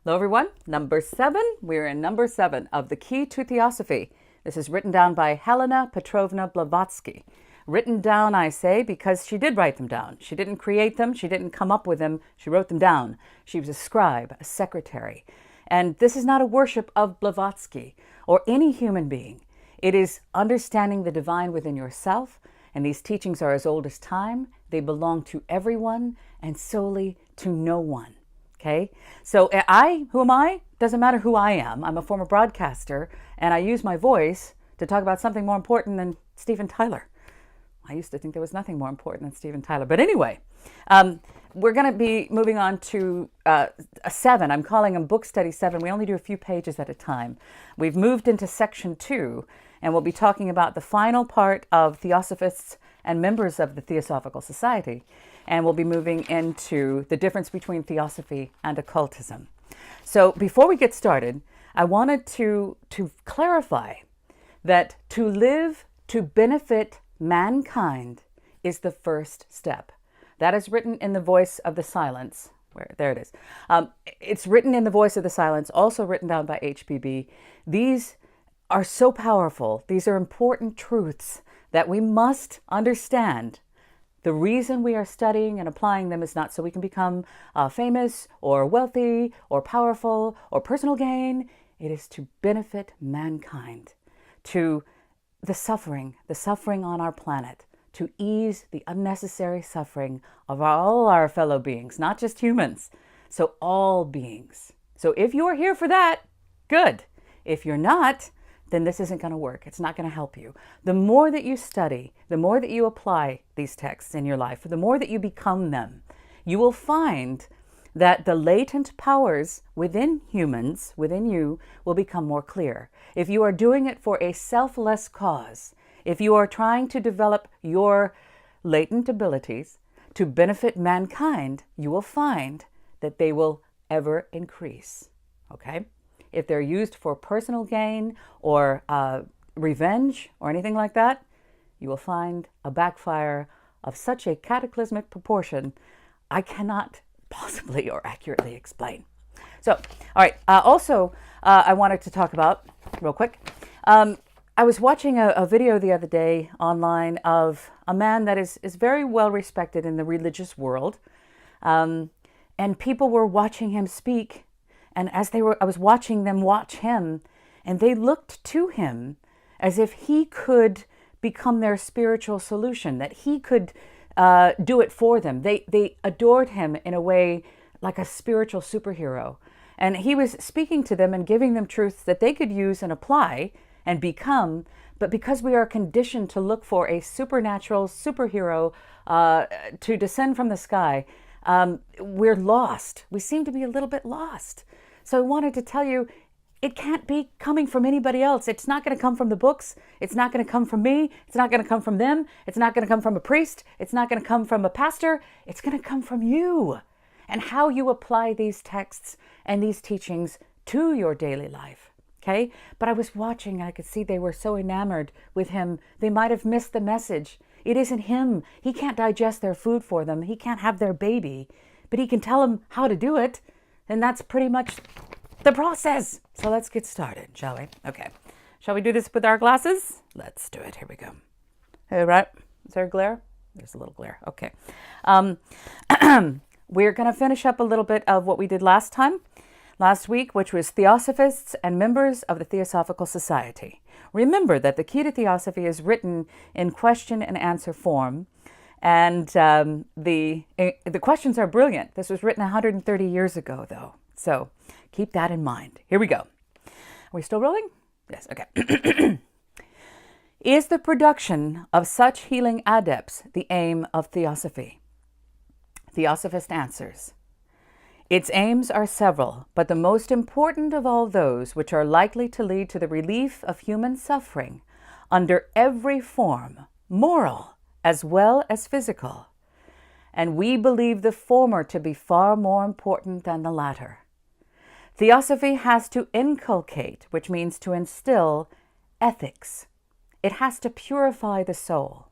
Hello everyone, number 7. We're in number 7 of The Key to Theosophy. This is written down by Helena Petrovna Blavatsky. Written down, I say, because she did write them down. She didn't create them, she didn't come up with them, she wrote them down. She was a scribe, a secretary. And this is not a worship of Blavatsky or any human being. It is understanding the divine within yourself, and these teachings are as old as time. They belong to everyone and solely to no one. Okay, so who am I? Doesn't matter who I am. I'm a former broadcaster, and I use my voice to talk about something more important than Steven Tyler. I used to think there was nothing more important than Steven Tyler. But anyway, we're going to be moving on to a 7. I'm calling them Book Study 7. We only do a few pages at a time. We've moved into section 2, and we'll be talking about the final part of Theosophists and members of the Theosophical Society. And we'll be moving into the difference between Theosophy and occultism. So before we get started, I wanted to clarify that to live to benefit mankind is the first step. That is written in the voice of the silence. There it is. It's written in the voice of the silence, also written down by HPB. These are so powerful. These are important truths that we must understand. The reason we are studying and applying them is not so we can become famous or wealthy or powerful or personal gain. It is to benefit mankind, to the suffering on our planet, to ease the unnecessary suffering of all our fellow beings, not just humans, so all beings. So if you're here for that, good. If you're not, then this isn't going to work. It's not going to help you. The more that you study, the more that you apply these texts in your life, the more that you become them, you will find that the latent powers within humans, within you, will become more clear. If you are doing it for a selfless cause, if you are trying to develop your latent abilities to benefit mankind, you will find that they will ever increase. Okay? If they're used for personal gain or revenge or anything like that, you will find a backfire of such a cataclysmic proportion I cannot possibly or accurately explain. So, all right. I wanted to talk about, real quick, I was watching a video the other day online of a man that is very well respected in the religious world, and people were watching him speak. And I was watching them watch him, and they looked to him as if he could become their spiritual solution, that he could do it for them. They adored him in a way like a spiritual superhero. And he was speaking to them and giving them truths that they could use and apply and become. But because we are conditioned to look for a supernatural superhero to descend from the sky, we're lost. We seem to be a little bit lost. So I wanted to tell you, it can't be coming from anybody else. It's not going to come from the books. It's not going to come from me. It's not going to come from them. It's not going to come from a priest. It's not going to come from a pastor. It's going to come from you and how you apply these texts and these teachings to your daily life. Okay? But I was watching, I could see they were so enamored with him. They might have missed the message. It isn't him. He can't digest their food for them. He can't have their baby, but he can tell them how to do it. And that's pretty much the process. So let's get started, shall we? Okay. Shall we do this with our glasses? Let's do it. Here we go. All right. Is there a glare? There's a little glare. Okay. We're going to finish up a little bit of what we did last week, which was Theosophists and members of the Theosophical Society. Remember that the Key to Theosophy is written in question and answer form. And the questions are brilliant. This was written 130 years ago, though. So keep that in mind. Here we go. Are we still rolling? Yes, okay. Is the production of such healing adepts the aim of Theosophy? Theosophist answers. Its aims are several, but the most important of all those which are likely to lead to the relief of human suffering under every form, moral, as well as physical, and we believe the former to be far more important than the latter. Theosophy has to inculcate, which means to instill, ethics. It has to purify the soul.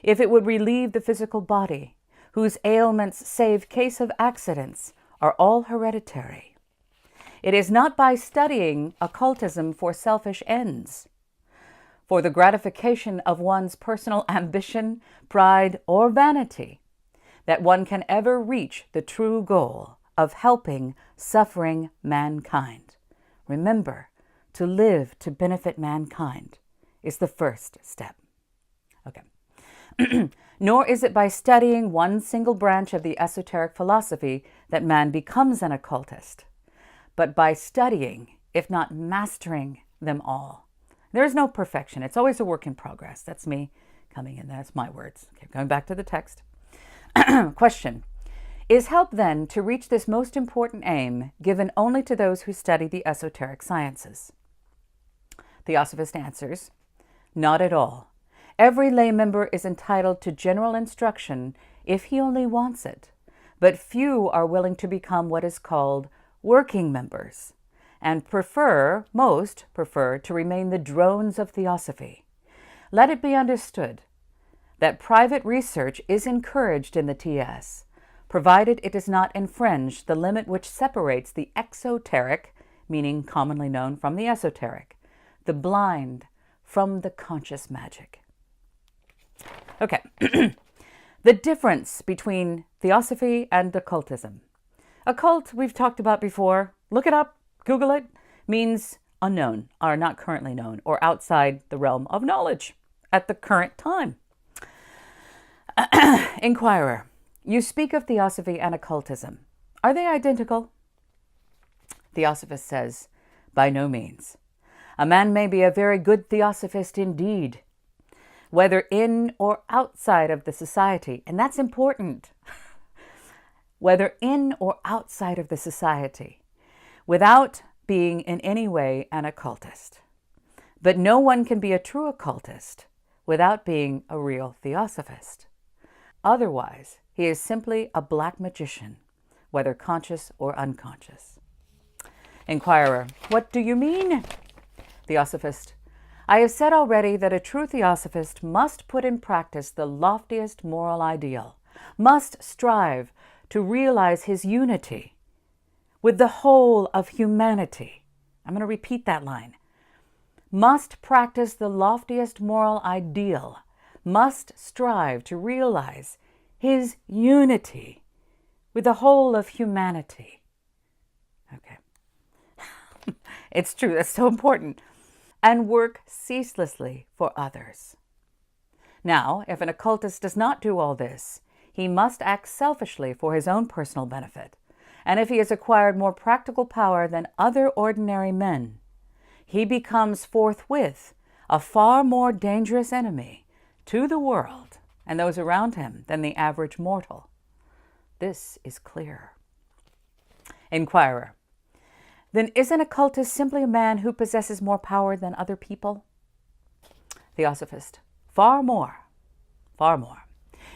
If it would relieve the physical body, whose ailments, save case of accidents, are all hereditary. It is not by studying occultism for selfish ends, for the gratification of one's personal ambition, pride, or vanity, that one can ever reach the true goal of helping suffering mankind. Remember, to live to benefit mankind is the first step. Okay. Nor is it by studying one single branch of the esoteric philosophy that man becomes an occultist, but by studying, if not mastering them all. There is no perfection. It's always a work in progress. That's me coming in. That's my words. Okay, going back to the text. Question. Is help then to reach this most important aim given only to those who study the esoteric sciences? Theosophist answers, not at all. Every lay member is entitled to general instruction if he only wants it, but few are willing to become what is called working members, and most prefer to remain the drones of Theosophy. Let it be understood that private research is encouraged in the TS, provided it does not infringe the limit which separates the exoteric, meaning commonly known, from the esoteric, the blind from the conscious magic. Okay, the difference between Theosophy and occultism. Occult, we've talked about before. Look it up, Google it, means unknown, or not currently known, or outside the realm of knowledge at the current time. Inquirer, you speak of Theosophy and occultism. Are they identical? Theosophist says, by no means. A man may be a very good Theosophist indeed, whether in or outside of the society, and that's important, whether in or outside of the society, without being in any way an occultist. But no one can be a true occultist without being a real Theosophist. Otherwise, he is simply a black magician, whether conscious or unconscious. Inquirer, what do you mean? Theosophist, I have said already that a true Theosophist must put in practice the loftiest moral ideal, must strive to realize his unity with the whole of humanity. I'm going to repeat that line. Must practice the loftiest moral ideal, must strive to realize his unity with the whole of humanity. Okay. It's true, that's so important. And work ceaselessly for others. Now, if an occultist does not do all this, he must act selfishly for his own personal benefit. And if he has acquired more practical power than other ordinary men, he becomes forthwith a far more dangerous enemy to the world and those around him than the average mortal. This is clear. Inquirer, then is an occultist simply a man who possesses more power than other people? Theosophist, far more,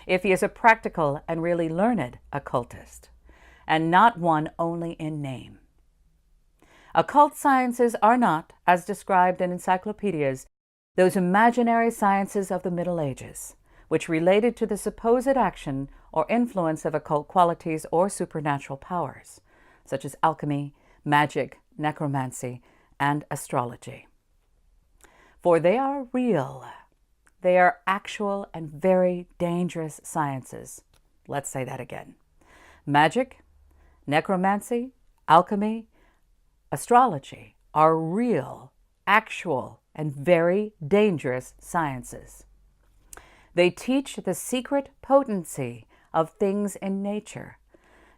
if he is a practical and really learned occultist, and not one only in name. Occult sciences are not, as described in encyclopedias, those imaginary sciences of the Middle Ages, which related to the supposed action or influence of occult qualities or supernatural powers, such as alchemy, magic, necromancy, and astrology. For they are real. They are actual and very dangerous sciences. Let's say that again. Magic, necromancy, alchemy, astrology are real, actual, and very dangerous sciences. They teach the secret potency of things in nature,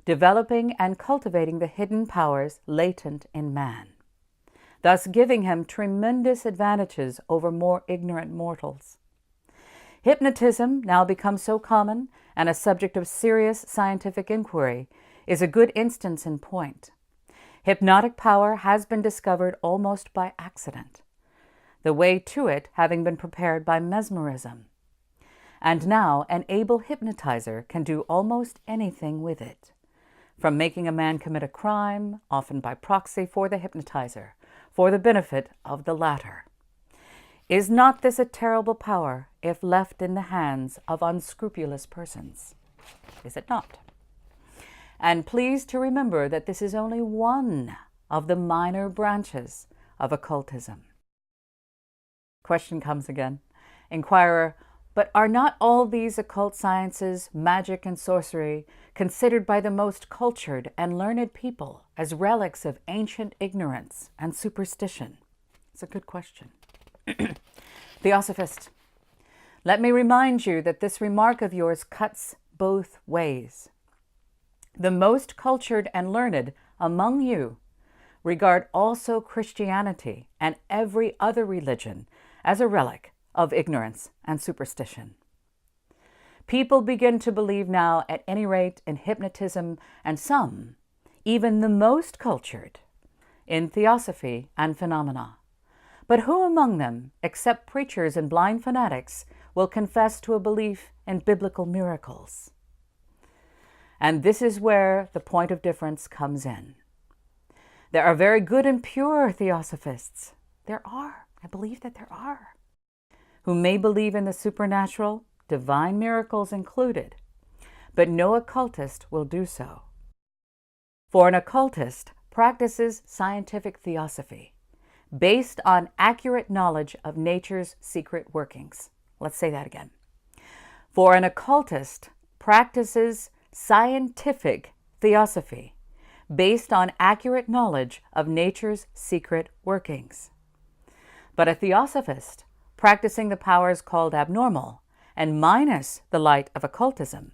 developing and cultivating the hidden powers latent in man, thus giving him tremendous advantages over more ignorant mortals. Hypnotism, now become so common and a subject of serious scientific inquiry, is a good instance in point. Hypnotic power has been discovered almost by accident, the way to it having been prepared by mesmerism. And now an able hypnotizer can do almost anything with it, from making a man commit a crime, often by proxy for the hypnotizer, for the benefit of the latter. Is not this a terrible power if left in the hands of unscrupulous persons? Is it not? And please to remember that this is only one of the minor branches of occultism. Question comes again. Inquirer, but are not all these occult sciences, magic and sorcery, considered by the most cultured and learned people as relics of ancient ignorance and superstition? It's a good question. Theosophist, let me remind you that this remark of yours cuts both ways. The most cultured and learned among you regard also Christianity and every other religion as a relic of ignorance and superstition. People begin to believe now, at any rate, in hypnotism, and some, even the most cultured, in theosophy and phenomena. But who among them, except preachers and blind fanatics, will confess to a belief in biblical miracles? And this is where the point of difference comes in. There are very good and pure theosophists. There are. I believe that there are. Who may believe in the supernatural, divine miracles included, but no occultist will do so. For an occultist practices scientific theosophy based on accurate knowledge of nature's secret workings. Let's say that again. For an occultist practices scientific theosophy based on accurate knowledge of nature's secret workings. But a theosophist practicing the powers called abnormal and minus the light of occultism,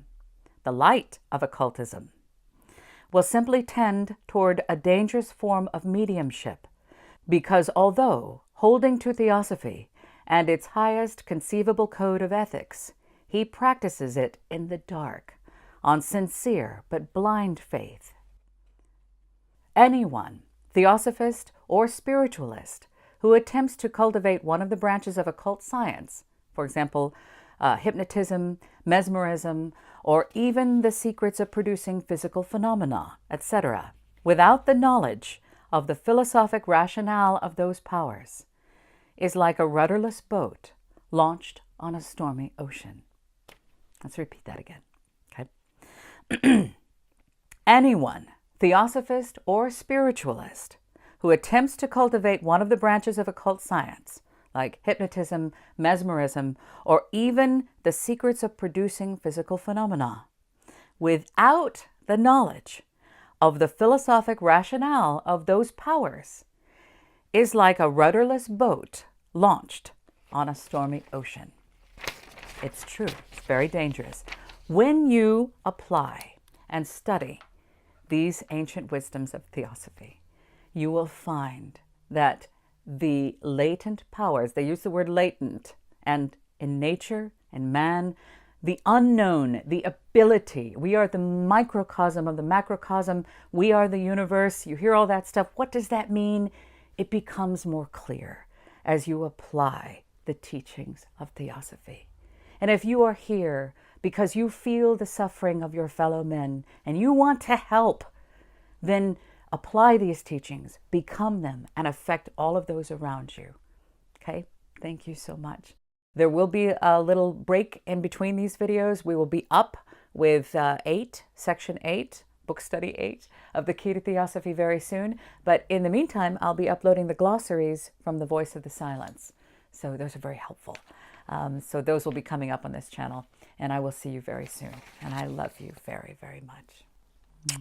will simply tend toward a dangerous form of mediumship, because although holding to theosophy and its highest conceivable code of ethics, he practices it in the dark, on sincere but blind faith. Anyone, theosophist or spiritualist, who attempts to cultivate one of the branches of occult science, for example, hypnotism, mesmerism, or even the secrets of producing physical phenomena, etc., without the knowledge of the philosophic rationale of those powers, is like a rudderless boat launched on a stormy ocean. Let's repeat that again. Okay. Anyone, theosophist or spiritualist, who attempts to cultivate one of the branches of occult science, like hypnotism, mesmerism, or even the secrets of producing physical phenomena, without the knowledge of the philosophic rationale of those powers, is like a rudderless boat launched on a stormy ocean. It's true. It's very dangerous. When you apply and study these ancient wisdoms of theosophy, you will find that the latent powers, they use the word latent, and in nature and man, the unknown, the ability, we are the microcosm of the macrocosm, we are the universe. You hear all that stuff. What does that mean? It becomes more clear as you apply the teachings of theosophy. And if you are here because you feel the suffering of your fellow men and you want to help, then apply these teachings, become them, and affect all of those around you. Okay? Thank you so much. There will be a little break in between these videos. We will be up with Section 8, Book Study 8 of the Key to Theosophy very soon. But in the meantime, I'll be uploading the glossaries from the Voice of the Silence. So those are very helpful. So those will be coming up on this channel. And I will see you very soon. And I love you very, very much.